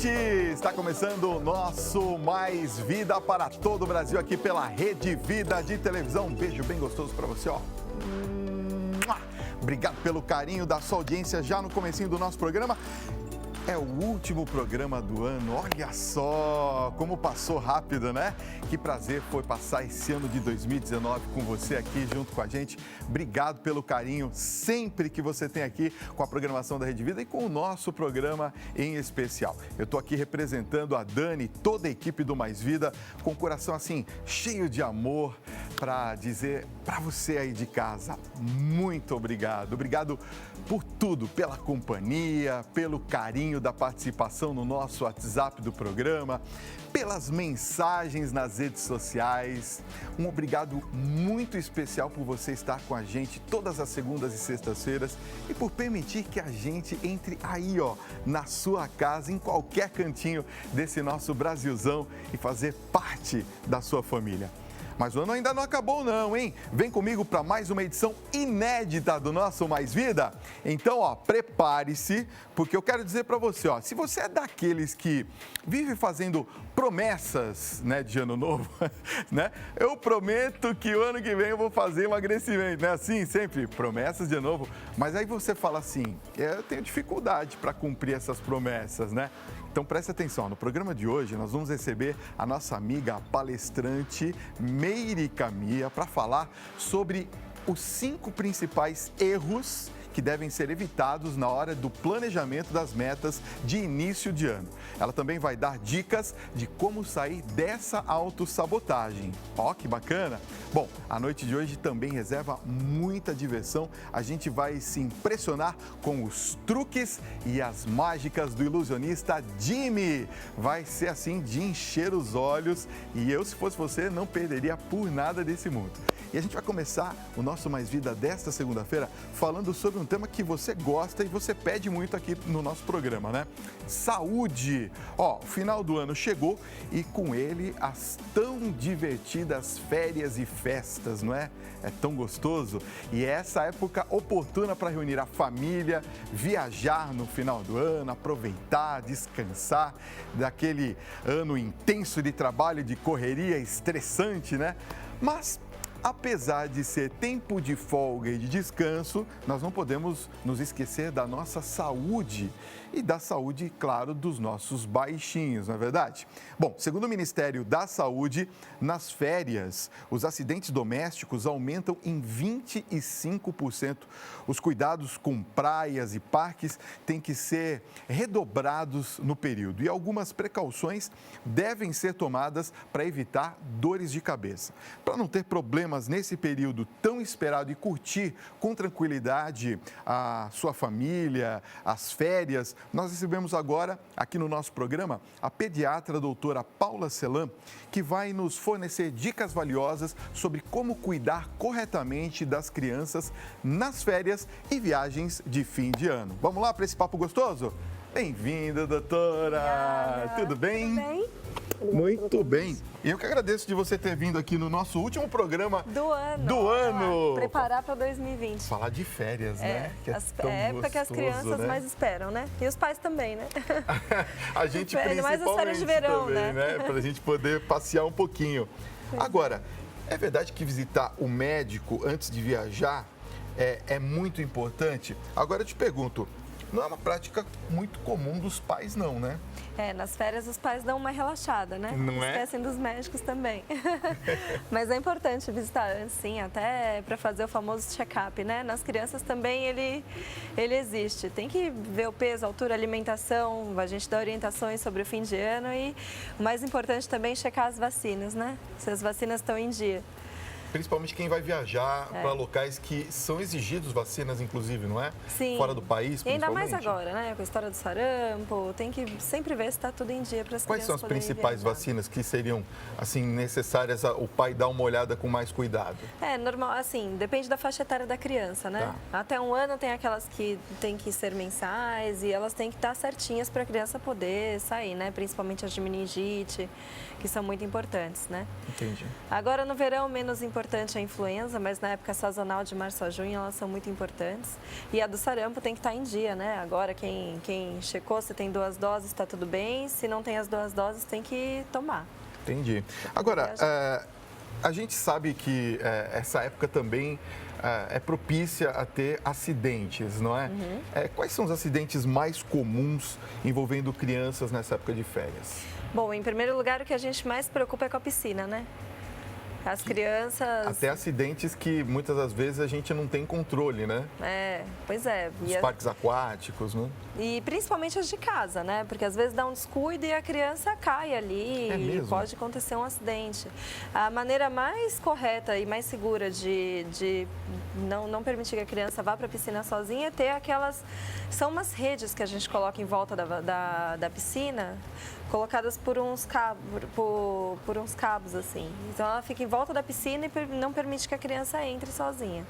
noite! Está começando o nosso Mais Vida para todo o Brasil aqui pela Rede Vida de televisão. Um beijo bem gostoso para você, ó. Obrigado pelo carinho da sua audiência já no comecinho do nosso programa. É o último programa do ano, olha só como passou rápido, né? Que prazer foi passar esse ano de 2019 com você aqui junto com a gente. Obrigado pelo carinho sempre que você tem aqui com a programação da Rede Vida e com o nosso programa em especial. Eu estou aqui representando a Dani, toda a equipe do Mais Vida, com o coração assim cheio de amor para dizer para você aí de casa, muito obrigado. Obrigado por tudo, pela companhia, pelo carinho da participação no nosso WhatsApp do programa, pelas mensagens nas redes sociais. Um obrigado muito especial por você estar com a gente todas as segundas e sextas-feiras e por permitir que a gente entre aí, ó, na sua casa, em qualquer cantinho desse nosso Brasilzão e fazer parte da sua família. Mas o ano ainda não acabou não, hein? Vem comigo para mais uma edição inédita do nosso Mais Vida. Então, ó, prepare-se, porque eu quero dizer para você, ó, se você é daqueles que vive fazendo promessas, né, de ano novo, né? Eu prometo que o ano que vem eu vou fazer emagrecimento, né? Assim, sempre promessas de ano novo. Mas aí você fala assim, eu tenho dificuldade para cumprir essas promessas, né? Então preste atenção, no programa de hoje nós vamos receber a nossa amiga palestrante Meire Camia para falar sobre os 5 principais erros que devem ser evitados na hora do planejamento das metas de início de ano. Ela também vai dar dicas de como sair dessa autossabotagem. Ó, que bacana! Bom, a noite de hoje também reserva muita diversão. A gente vai se impressionar com os truques e as mágicas do ilusionista Jimmy. Vai ser assim de encher os olhos e eu, se fosse você, não perderia por nada desse mundo. E a gente vai começar o nosso Mais Vida desta segunda-feira falando sobre um tema que você gosta e você pede muito aqui no nosso programa, né? Saúde! Ó, o final do ano chegou e com ele as tão divertidas férias e festas, não é? É tão gostoso. E é essa época oportuna para reunir a família, viajar no final do ano, aproveitar, descansar daquele ano intenso de trabalho, de correria estressante, né? Mas apesar de ser tempo de folga e de descanso, nós não podemos nos esquecer da nossa saúde e da saúde, claro, dos nossos baixinhos, não é verdade? Bom, segundo o Ministério da Saúde, nas férias, os acidentes domésticos aumentam em 25%. Os cuidados com praias e parques têm que ser redobrados no período e algumas precauções devem ser tomadas para evitar dores de cabeça. Para não ter problemas nesse período tão esperado e curtir com tranquilidade a sua família, as férias, nós recebemos agora, aqui no nosso programa, a pediatra doutora Paula Celan, que vai nos fornecer dicas valiosas sobre como cuidar corretamente das crianças nas férias e viagens de fim de ano. Vamos lá para esse papo gostoso? Bem-vinda, doutora! Obrigada. Tudo bem? Tudo bem? Muito bem. E eu que agradeço de você ter vindo aqui no nosso último programa Do ano. Vamos lá, preparar para 2020. Falar de férias, né? Que É a época que as crianças né? mais esperam, né? E os pais também, né? A gente Ainda mais as férias de verão, também, né? Para a gente poder passear um pouquinho. Agora, é verdade que visitar o médico antes de viajar é muito importante? Agora eu te pergunto, não é uma prática muito comum dos pais, não, né? Nas férias os pais dão uma relaxada, né? Não é? Esquecem dos médicos também. Mas é importante visitar antes, sim, até para fazer o famoso check-up, né? Nas crianças também ele existe. Tem que ver o peso, a altura, a alimentação, a gente dá orientações sobre o fim de ano e o mais importante também é checar as vacinas, né? Se as vacinas estão em dia. Principalmente quem vai viajar para locais que são exigidos vacinas, inclusive, não é? Sim. Fora do país, E ainda mais principalmente. agora, né? Com a história do sarampo, tem que sempre ver se está tudo em dia para as crianças. Quais são as poderem principais viajar. vacinas que seriam, assim, necessárias o pai dar uma olhada com mais cuidado? Normal, assim, depende da faixa etária da criança, né? Tá. Até 1 ano tem aquelas que tem que ser mensais e elas têm que estar certinhas para a criança poder sair, né? Principalmente as de meningite, que são muito importantes, né? Entendi. Agora, no verão, menos importante importante a influenza, mas na época sazonal de março a junho elas são muito importantes. E a do sarampo tem que estar em dia, né? Agora quem checou, se tem 2 doses, está tudo bem. Se não tem as 2 doses, tem que tomar. Entendi. Agora, a gente sabe que essa época também é propícia a ter acidentes, não é? Quais são os acidentes mais comuns envolvendo crianças nessa época de férias? Bom, em primeiro lugar, o que a gente mais se preocupa é com a piscina, né? As crianças... Até acidentes que muitas das vezes a gente não tem controle, né? Pois é. Os parques aquáticos, né? E principalmente as de casa, né? Porque às vezes dá um descuido e a criança cai ali e pode acontecer um acidente. A maneira mais correta e mais segura de não permitir que a criança vá para a piscina sozinha é ter aquelas... São umas redes que a gente coloca em volta da piscina, colocadas por uns cabos, assim. Então ela fica em volta da piscina e não permite que a criança entre sozinha.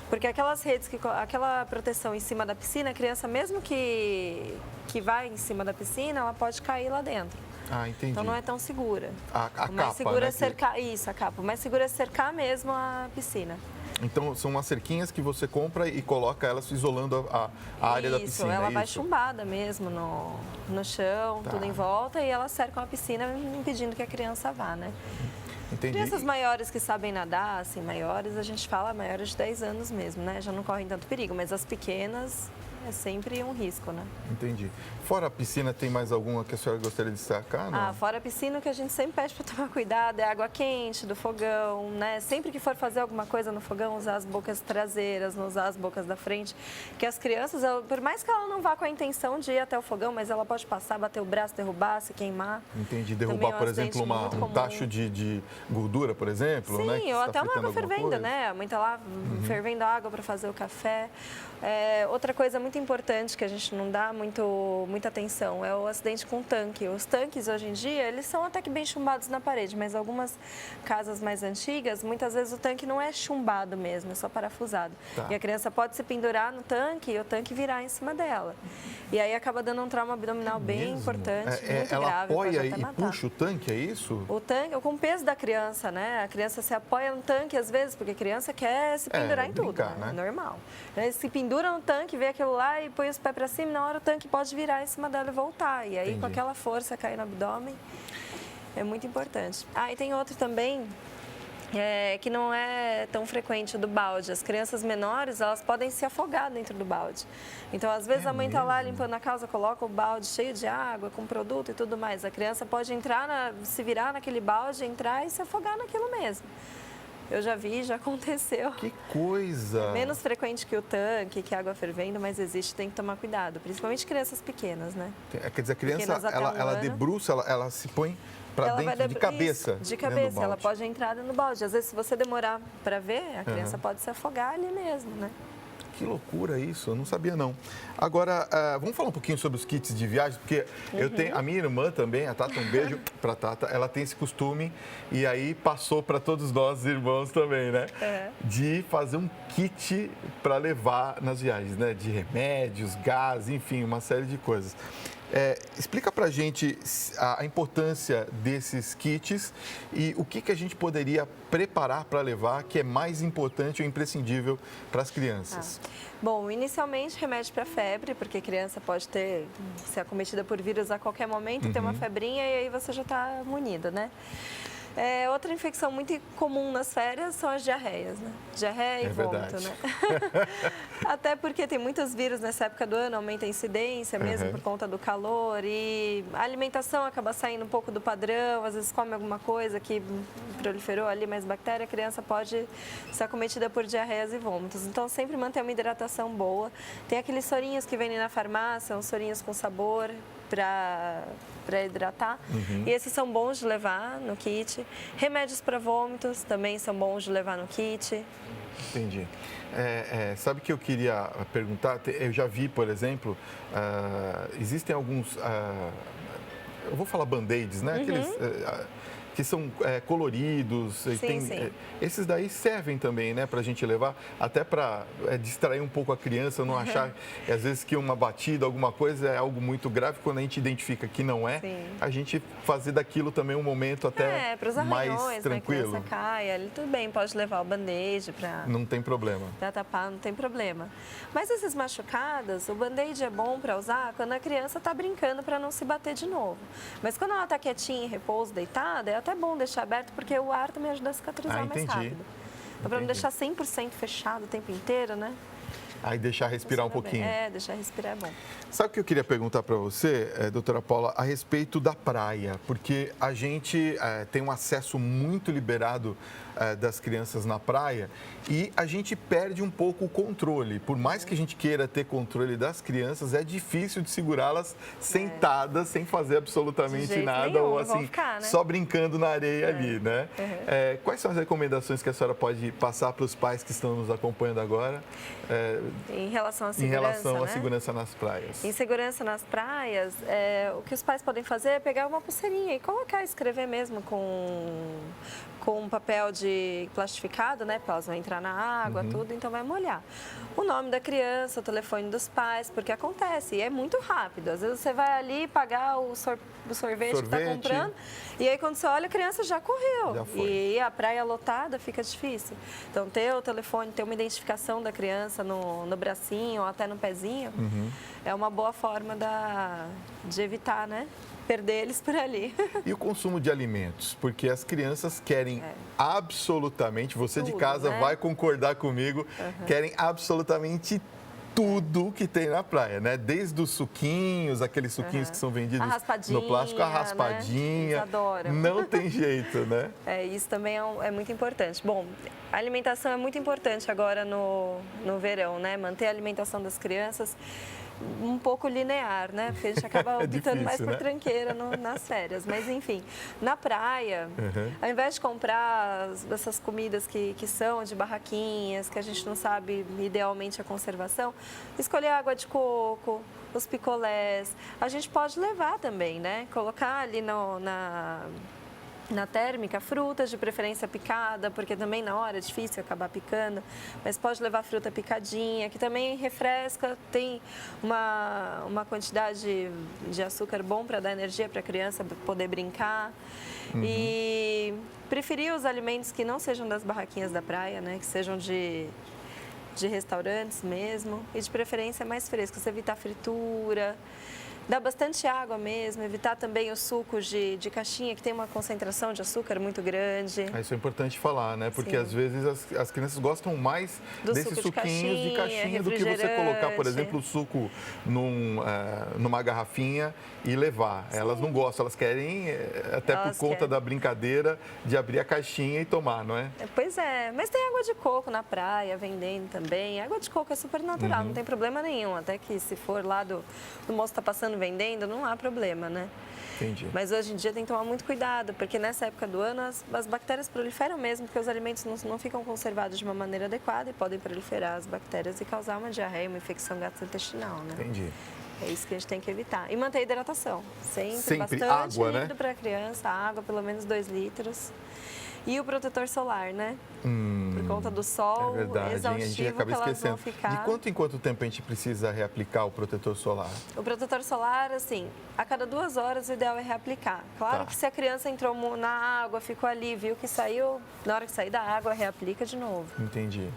Porque aquelas redes, aquela proteção em cima da piscina, a criança, mesmo que vai em cima da piscina, ela pode cair lá dentro. Ah, entendi. Então não é tão segura. A o mais capa, seguro né, é cercar, isso, a capa. O mais seguro é cercar mesmo a piscina. Então, são umas cerquinhas que você compra e coloca elas isolando a área da piscina. Isso, ela vai chumbada mesmo no chão, tudo em volta, e elas cercam a piscina impedindo que a criança vá, né? Entendi. Crianças maiores que sabem nadar, assim, maiores, a gente fala maiores de 10 anos mesmo, né? Já não correm tanto perigo, mas as pequenas é sempre um risco, né? Entendi. Fora a piscina, tem mais alguma que a senhora gostaria de destacar? Não? Fora a piscina, o que a gente sempre pede para tomar cuidado é água quente do fogão, né? Sempre que for fazer alguma coisa no fogão, usar as bocas traseiras, não usar as bocas da frente. Que as crianças, por mais que ela não vá com a intenção de ir até o fogão, mas ela pode passar, bater o braço, derrubar, se queimar. Entendi. Derrubar, por exemplo, um tacho de gordura, por exemplo, sim, né? Sim, ou até uma água fervendo, né? A mãe está lá fervendo a água para fazer o café. Outra coisa muito importante que a gente não dá muita atenção é o acidente com tanque. Os tanques, hoje em dia, eles são até que bem chumbados na parede, mas algumas casas mais antigas, muitas vezes o tanque não é chumbado mesmo, é só parafusado. Tá. E a criança pode se pendurar no tanque e o tanque virar em cima dela. E aí acaba dando um trauma abdominal bem importante, muito ela grave. Ela apoia e puxa o tanque, é isso? O tanque, com o peso da criança, né? A criança se apoia no tanque às vezes, porque a criança quer se pendurar em tudo, né? É normal. Eles se pendura no tanque, vê aquilo lá e põe os pés para cima, e na hora o tanque pode virar em cima dela e voltar. E aí, com aquela força, cair no abdômen, é muito importante. E tem outro também, que não é tão frequente, do balde. As crianças menores, elas podem se afogar dentro do balde. Então, às vezes, a mãe está lá limpando a casa, coloca o balde cheio de água, com produto e tudo mais. A criança pode entrar, se virar naquele balde, entrar e se afogar naquilo mesmo. Eu já vi, já aconteceu. Que coisa! É menos frequente que o tanque, que a água fervendo, mas existe, tem que tomar cuidado. Principalmente crianças pequenas, né? Quer dizer, a criança, ela debruça, ela se põe para dentro de cabeça. Isso, de cabeça, ela pode entrar no balde. Às vezes, se você demorar para ver, a criança pode se afogar ali mesmo, né? Que loucura isso, eu não sabia não. Agora, vamos falar um pouquinho sobre os kits de viagem, porque eu tenho, a minha irmã também, a Tata, um beijo para a Tata, ela tem esse costume e aí passou para todos nós irmãos também, né? De fazer um kit para levar nas viagens, né? De remédios, gás, enfim, uma série de coisas. Explica pra gente a importância desses kits e o que a gente poderia preparar para levar, que é mais importante ou imprescindível para as crianças. Bom, inicialmente remédio para febre, porque criança pode ser acometida por vírus a qualquer momento, ter uma febrinha e aí você já está munido, né? Outra infecção muito comum nas férias são as diarreias, né? Diarreia e vômito, né? Até porque tem muitos vírus nessa época do ano, aumenta a incidência mesmo por conta do calor e a alimentação acaba saindo um pouco do padrão, às vezes come alguma coisa que proliferou ali mais bactéria, a criança pode ser acometida por diarreias e vômitos. Então, sempre manter uma hidratação boa. Tem aqueles sorinhos que vendem na farmácia, uns sorinhos com sabor para hidratar. E esses são bons de levar no kit. Remédios para vômitos também são bons de levar no kit. Entendi. Sabe o que eu queria perguntar? Eu já vi, por exemplo, existem alguns, eu vou falar band-aids, né? Aqueles que são coloridos. E Sim, sim. Esses daí servem também, né, para a gente levar, até para distrair um pouco a criança, não achar, às vezes, que uma batida, alguma coisa é algo muito grave. Quando a gente identifica que não é, Sim. a gente fazer daquilo também um momento até para os mais arranhões, tranquilo. Né, a criança cai, ali tudo bem, pode levar o band-aid para... Não tem problema. Para tapar, não tem problema. Mas esses machucados, o band-aid é bom para usar quando a criança está brincando para não se bater de novo. Mas quando ela está quietinha, em repouso, deitada, é até bom deixar aberto, porque o ar também ajuda a cicatrizar mais rápido. Então, para não deixar 100% fechado o tempo inteiro, né? Aí deixar respirar um pouquinho. Deixar respirar é bom. Sabe o que eu queria perguntar para você, doutora Paula, a respeito da praia? Porque a gente tem um acesso muito liberado das crianças na praia e a gente perde um pouco o controle. Por mais que a gente queira ter controle das crianças, é difícil de segurá-las sentadas, sem fazer absolutamente nada, nenhum, ou assim, ficar, né? só brincando na areia ali, né? Quais são as recomendações que a senhora pode passar para os pais que estão nos acompanhando agora? Em relação à segurança, em relação à né? segurança nas praias. Em segurança nas praias, o que os pais podem fazer é pegar uma pulseirinha e colocar, escrever mesmo com um papel de plastificado, né? Porque elas vão entrar na água, tudo, então vai molhar. O nome da criança, o telefone dos pais, porque acontece, e é muito rápido. Às vezes você vai ali pagar o sorvete que está comprando, e aí quando você olha, a criança já correu. Já foi. E a praia lotada fica difícil. Então, ter o telefone, ter uma identificação da criança no bracinho ou até no pezinho, é uma boa forma de evitar, né? Perder eles por ali. E o consumo de alimentos? Porque as crianças querem absolutamente, você de Tudo, casa né? vai concordar comigo, querem absolutamente tudo que tem na praia, né? Desde os suquinhos, aqueles suquinhos que são vendidos no plástico, a raspadinha. Né? Eles adoram. Não tem jeito, né? Isso também é muito importante. Bom, a alimentação é muito importante agora no verão, né? Manter a alimentação das crianças um pouco linear, né? Porque a gente acaba optando mais por tranqueira nas férias. Mas, enfim, na praia, ao invés de comprar essas comidas que são de barraquinhas, que a gente não sabe idealmente a conservação, escolher água de coco, os picolés. A gente pode levar também, né? Colocar ali na térmica, frutas de preferência picada, porque também na hora é difícil acabar picando, mas pode levar fruta picadinha, que também refresca, tem uma quantidade de açúcar bom para dar energia para a criança poder brincar. E preferir os alimentos que não sejam das barraquinhas da praia, né, que sejam de restaurantes mesmo, e de preferência mais frescos, evitar fritura. Dá bastante água mesmo, evitar também os sucos de caixinha, que tem uma concentração de açúcar muito grande. Isso é importante falar, né? Porque às vezes as crianças gostam mais desses suquinhos de caixinha do que você colocar, por exemplo, o suco numa garrafinha e levar. Elas não gostam, elas querem, até por conta da brincadeira, de abrir a caixinha e tomar, não é? Pois é, mas tem água de coco na praia vendendo também. A água de coco é super natural, não tem problema nenhum. Até que se for lá do moço está passando vendendo, não há problema, né? Entendi. Mas hoje em dia tem que tomar muito cuidado, porque nessa época do ano as bactérias proliferam mesmo, porque os alimentos não ficam conservados de uma maneira adequada e podem proliferar as bactérias e causar uma diarreia, uma infecção gastrointestinal, né? Entendi. É isso que a gente tem que evitar. E manter a hidratação. Sempre bastante água, líquido para a criança, água, pelo menos 2 litros. E o protetor solar, né? Por conta do sol, é verdade, exaustivo, a gente acaba que elas esquecendo. vão ficar. De quanto em quanto tempo a gente precisa reaplicar o protetor solar? O protetor solar, assim, a cada 2 horas o ideal é reaplicar. Claro que se a criança entrou na água, ficou ali, viu que saiu, na hora que sair da água, reaplica de novo. Entendi.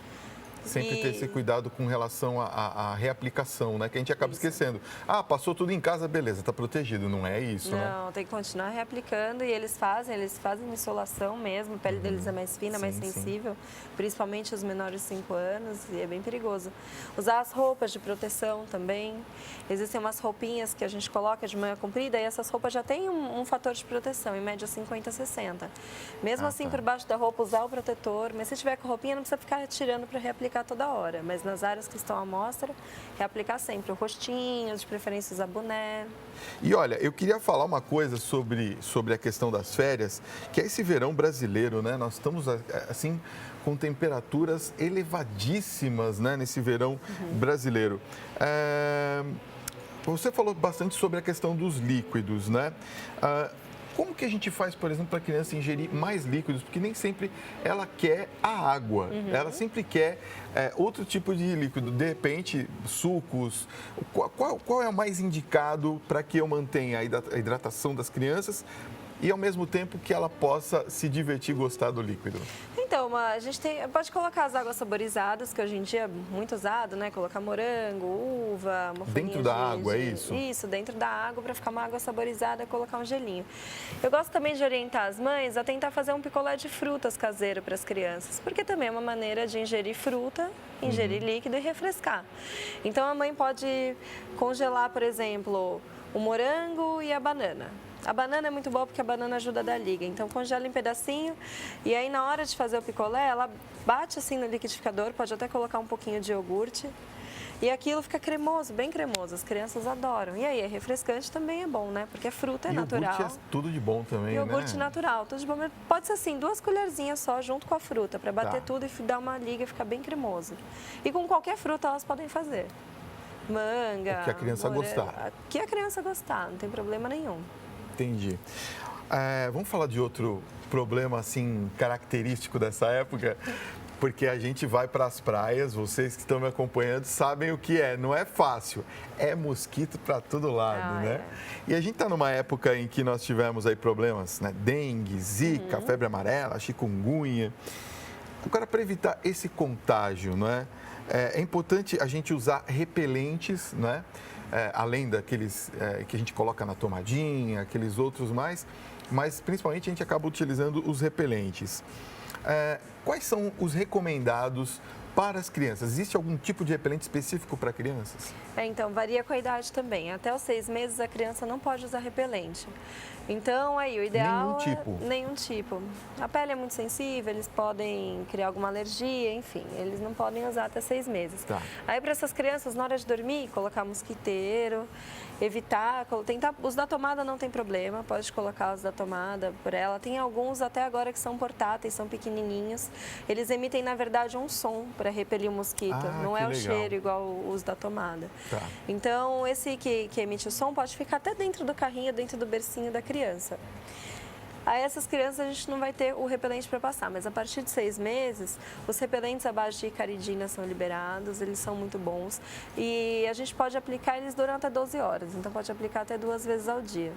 Sempre ter esse cuidado com relação à reaplicação, né? Que a gente acaba esquecendo. Passou tudo em casa, beleza, está protegido. Não é isso, né? Não, tem que continuar reaplicando e eles fazem insolação mesmo, a pele deles é mais fina, mais sensível, principalmente os menores de 5 anos, e é bem perigoso. Usar as roupas de proteção também. Existem umas roupinhas que a gente coloca de manga comprida e essas roupas já têm um fator de proteção, em média 50, 60. Mesmo assim, por baixo da roupa, usar o protetor, mas se tiver com roupinha, não precisa ficar tirando para reaplicar toda hora, mas nas áreas que estão à mostra, reaplicar sempre o rostinho, de preferência usar boné. E olha, eu queria falar uma coisa sobre a questão das férias, que é esse verão brasileiro, né? Nós estamos, assim, com temperaturas elevadíssimas, né, nesse verão brasileiro. Você falou bastante sobre a questão dos líquidos, né? Como que a gente faz, por exemplo, para a criança ingerir mais líquidos? Porque nem sempre ela quer a água, ela sempre quer outro tipo de líquido. De repente, sucos. Qual é o mais indicado para que eu mantenha a hidratação das crianças e, ao mesmo tempo, que ela possa se divertir e gostar do líquido? Então, a gente pode colocar as águas saborizadas, que hoje em dia é muito usado, né? Colocar morango, uva, uma folhinha Dentro da água, é isso? Isso, dentro da água, para ficar uma água saborizada, colocar um gelinho. Eu gosto também de orientar as mães a tentar fazer um picolé de frutas caseiro para as crianças, porque também é uma maneira de ingerir fruta, ingerir líquido e refrescar. Então, a mãe pode congelar, por exemplo, o morango e a banana. A banana é muito boa porque a banana ajuda a dar liga. Então, congela em pedacinho e aí, na hora de fazer o picolé, ela bate assim no liquidificador, pode até colocar um pouquinho de iogurte. E aquilo fica cremoso, bem cremoso. As crianças adoram. E aí, é refrescante também é bom, né? Porque a fruta é natural. Iogurte é tudo de bom também, Iogurte né? natural, tudo de bom. Pode ser assim, 2 colherzinhas só junto com a fruta, para bater tudo e dar uma liga e ficar bem cremoso. E com qualquer fruta elas podem fazer. Manga, O que a criança gostar. O que a criança gostar, não tem problema nenhum. Entendi. Vamos falar de outro problema, assim, característico dessa época, porque a gente vai para as praias, vocês que estão me acompanhando sabem o que é, não é fácil, é mosquito para todo lado, né? E a gente está numa época em que nós tivemos aí problemas, né? Dengue, zika, febre amarela, chikungunya. Agora, para evitar esse contágio, não é? É importante a gente usar repelentes, né? Além daqueles que a gente coloca na tomadinha, aqueles outros mais, mas principalmente a gente acaba utilizando os repelentes. Quais são os recomendados para as crianças? Existe algum tipo de repelente específico para crianças? Então, varia com a idade também. Até os 6 meses a criança não pode usar repelente. Então, aí, o ideal nenhum tipo. A pele é muito sensível, eles podem criar alguma alergia, enfim, eles não podem usar até 6 meses. Tá. Aí, para essas crianças, na hora de dormir, colocar mosquiteiro, evitar, tentar, os da tomada não tem problema, pode colocar os da tomada por ela. Tem alguns até agora que são portáteis, são pequenininhos. Eles emitem, na verdade, um som para repelir o mosquito, não é o cheiro igual os da tomada. Tá. Então, esse que emite o som pode ficar até dentro do carrinho, dentro do bercinho da criança. A essas crianças a gente não vai ter o repelente para passar, mas a partir de 6 meses, os repelentes à base de icaridina são liberados, eles são muito bons e a gente pode aplicar eles durante 12 horas, então pode aplicar até 2 vezes ao dia.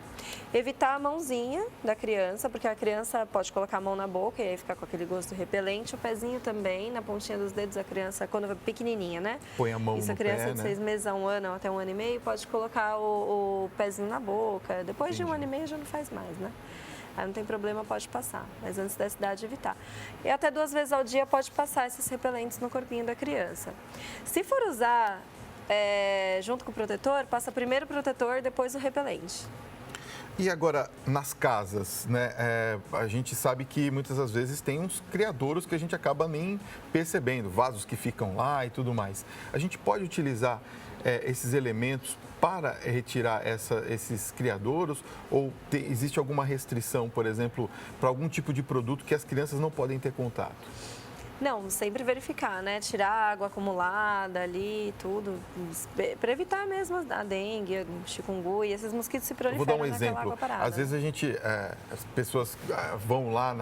Evitar a mãozinha da criança, porque a criança pode colocar a mão na boca e aí ficar com aquele gosto repelente, o pezinho também, na pontinha dos dedos, a criança, quando é pequenininha, né? Põe a mão Isso, no a criança pé, de né? 6 meses a 1 ano, até 1 ano e meio, pode colocar o pezinho na boca, depois de 1 ano e meio já não faz mais, né? Aí não tem problema, pode passar, mas antes dessa idade evitar. E até 2 vezes ao dia pode passar esses repelentes no corpinho da criança. Se for usar junto com o protetor, passa primeiro o protetor, depois o repelente. E agora, nas casas, né? A gente sabe que muitas das vezes tem uns criadouros que a gente acaba nem percebendo, vasos que ficam lá e tudo mais. A gente pode utilizar esses elementos para retirar esses criadouros ou existe alguma restrição, por exemplo, para algum tipo de produto que as crianças não podem ter contato? Não, sempre verificar, né? Tirar a água acumulada ali, tudo, para evitar mesmo a dengue, chikungunya, esses mosquitos se proliferam Vou dar um naquela exemplo. água parada. Às vezes as pessoas vão lá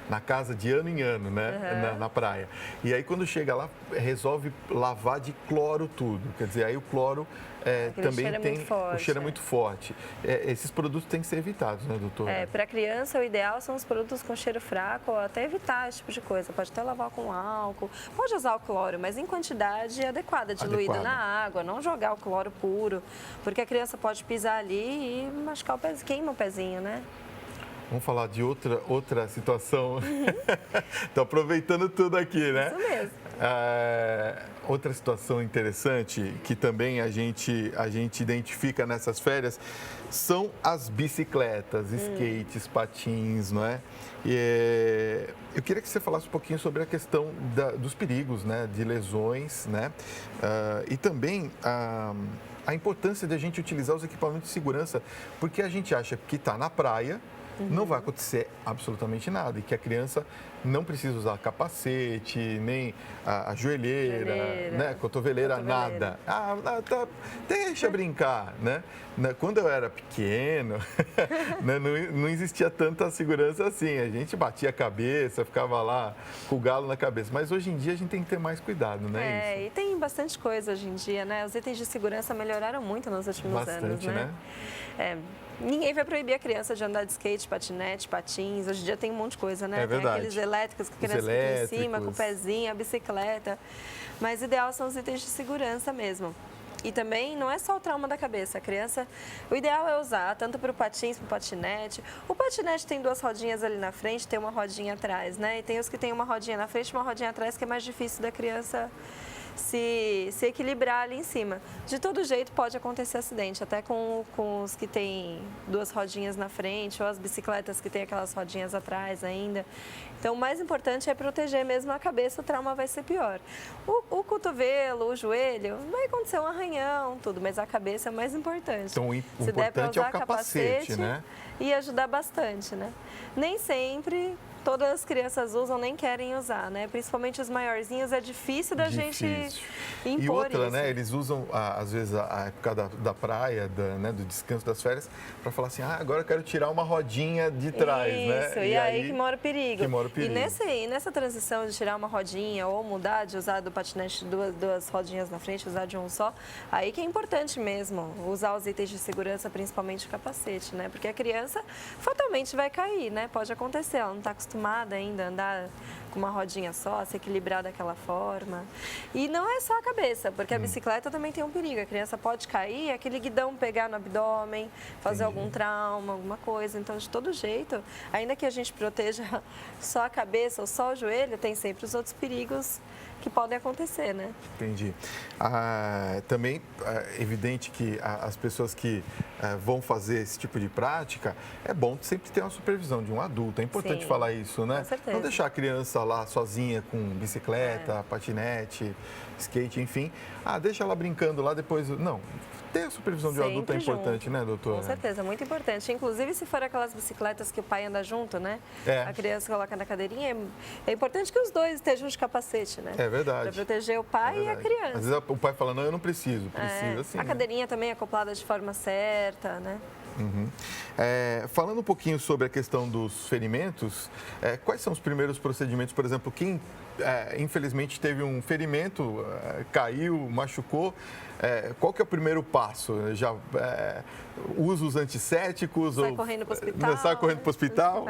na casa de ano em ano, né? Na praia. E aí quando chega lá, resolve lavar de cloro tudo. Quer dizer, aí o cloro também tem o cheiro é muito forte. Esses produtos têm que ser evitados, né, doutor? Para criança, o ideal são os produtos com cheiro fraco, ou até evitar esse tipo de coisa. Pode até lavar com álcool, pode usar o cloro, mas em quantidade adequada, diluída na água, não jogar o cloro puro, porque a criança pode pisar ali e machucar o pezinho, queima o pezinho, né? Vamos falar de outra situação. Estou aproveitando tudo aqui, né? Isso mesmo. Outra situação interessante que também a gente identifica nessas férias são as bicicletas, skates, patins, não é? Eu queria que você falasse um pouquinho sobre a questão dos perigos, né? De lesões, né? E também a importância de a gente utilizar os equipamentos de segurança, porque a gente acha que está na praia, não vai acontecer absolutamente nada. E que a criança não precisa usar capacete, nem a joelheira, né? Cotoveleira, nada. Deixa brincar, né? Quando eu era pequeno, né, não existia tanta segurança assim. A gente batia a cabeça, ficava lá com o galo na cabeça. Mas hoje em dia a gente tem que ter mais cuidado, né? E tem bastante coisa hoje em dia, né? Os itens de segurança melhoraram muito nos últimos anos, né? Ninguém vai proibir a criança de andar de skate, patinete, patins. Hoje em dia tem um monte de coisa, né? É verdade. Tem aqueles elétricos que a criança fica em cima, com o pezinho, a bicicleta. Mas o ideal são os itens de segurança mesmo. E também não é só o trauma da cabeça. A criança, o ideal é usar tanto para o patins, para o patinete. O patinete tem 2 rodinhas ali na frente, tem uma rodinha atrás, né? E tem os que tem uma rodinha na frente e uma rodinha atrás, que é mais difícil da criança se equilibrar ali em cima. De todo jeito pode acontecer acidente, até com os que tem 2 rodinhas na frente ou as bicicletas que tem aquelas rodinhas atrás ainda. Então o mais importante é proteger mesmo a cabeça, o trauma vai ser pior. O cotovelo, o joelho, vai acontecer um arranhão, tudo, mas a cabeça é o mais importante. Então o importante é o capacete, né? E ajudar bastante, né? Nem sempre todas as crianças usam, nem querem usar, né? Principalmente os maiorzinhos, é difícil da gente impor E outra, isso. né? Eles usam, às vezes, a época da praia, né? Do descanso das férias, para falar assim, agora eu quero tirar uma rodinha de trás, né? Isso, e aí que mora o perigo. Que mora o perigo. E nessa transição de tirar uma rodinha ou mudar de usar do patinete duas rodinhas na frente, usar de um só, aí que é importante mesmo usar os itens de segurança, principalmente o capacete, né? Porque a criança fatalmente vai cair, né? Pode acontecer, ela não está acostumada ainda a andar com uma rodinha só, se equilibrar daquela forma. E não é só a cabeça, porque a bicicleta também tem um perigo. A criança pode cair, aquele guidão pegar no abdômen, fazer algum trauma, alguma coisa. Então, de todo jeito, ainda que a gente proteja só a cabeça ou só o joelho, tem sempre os outros perigos que podem acontecer, né? Entendi. Também é evidente que as pessoas que vão fazer esse tipo de prática, é bom sempre ter uma supervisão de um adulto. É importante falar isso, né? Com certeza. Não deixar a criança lá sozinha com bicicleta, patinete, skate, enfim. Deixa ela brincando lá, depois... Não, ter a supervisão de um adulto é importante, né, doutora? Com certeza, muito importante. Inclusive, se for aquelas bicicletas que o pai anda junto, né? A criança coloca na cadeirinha, é importante que os dois estejam de capacete, né? É verdade. Para proteger o pai e a criança. Às vezes o pai fala, não, eu não preciso. Precisa sim. A cadeirinha também é acoplada de forma certa, né? Uhum. Falando um pouquinho sobre a questão dos ferimentos, quais são os primeiros procedimentos? Por exemplo, quem infelizmente teve um ferimento, caiu, machucou, qual que é o primeiro passo? Já usa os antissépticos? Sai correndo para o hospital? Sai correndo para o hospital?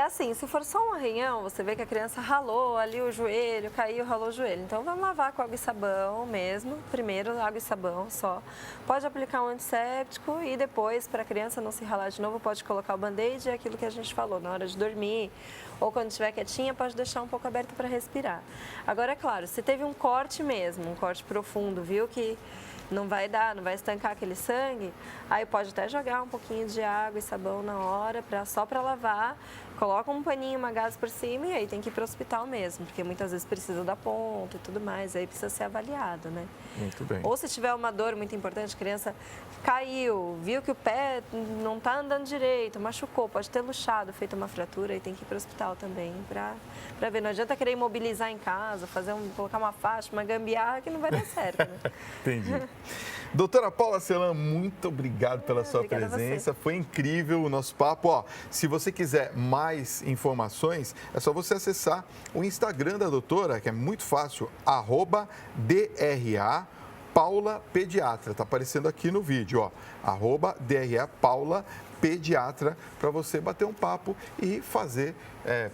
Assim, se for só um arranhão, você vê que a criança ralou ali o joelho, caiu, ralou o joelho. Então, vamos lavar com água e sabão mesmo. Primeiro, água e sabão só. Pode aplicar um antisséptico e depois, para a criança não se ralar de novo, pode colocar o band-aid, é aquilo que a gente falou, na hora de dormir. Ou quando estiver quietinha, pode deixar um pouco aberto para respirar. Agora, é claro, se teve um corte mesmo, um corte profundo, viu que não vai estancar aquele sangue, aí pode até jogar um pouquinho de água e sabão na hora, só para lavar, coloca um paninho, uma gaze por cima e aí tem que ir para o hospital mesmo, porque muitas vezes precisa da ponta e tudo mais, aí precisa ser avaliado, né? Muito bem. Ou se tiver uma dor muito importante, a criança caiu, viu que o pé não está andando direito, machucou, pode ter luxado, feito uma fratura, aí tem que ir para o hospital também, para ver. Não adianta querer imobilizar em casa, colocar uma faixa, uma gambiarra que não vai dar certo, né? Entendi. Doutora Paula Celan, muito obrigado pela sua presença. Foi incrível o nosso papo. Se você quiser mais informações, é só você acessar o Instagram da doutora, que é muito fácil, @DRA Paula Pediatra. Está aparecendo aqui no vídeo, @DRA Paula Pediatra, para você bater um papo e fazer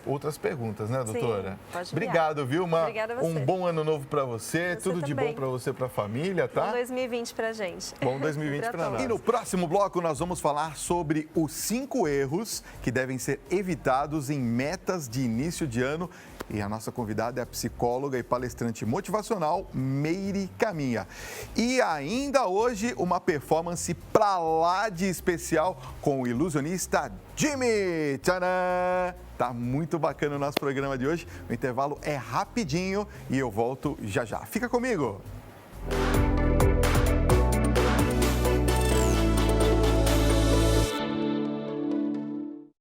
outras perguntas, né, doutora? Sim, pode Obrigado, viu? Obrigada a você. Um bom ano novo para você, tudo de bom para você, para a família, tá? Bom 2020 para a gente. Bom 2020 para nós. E no próximo bloco nós vamos falar sobre os 5 erros que devem ser evitados em metas de início de ano. E a nossa convidada é a psicóloga e palestrante motivacional Meire Caminha. E ainda hoje uma performance pra lá de especial com o ilusionista Jimmy. Tcharam! Tá muito bacana o nosso programa de hoje. O intervalo é rapidinho e eu volto já já. Fica comigo!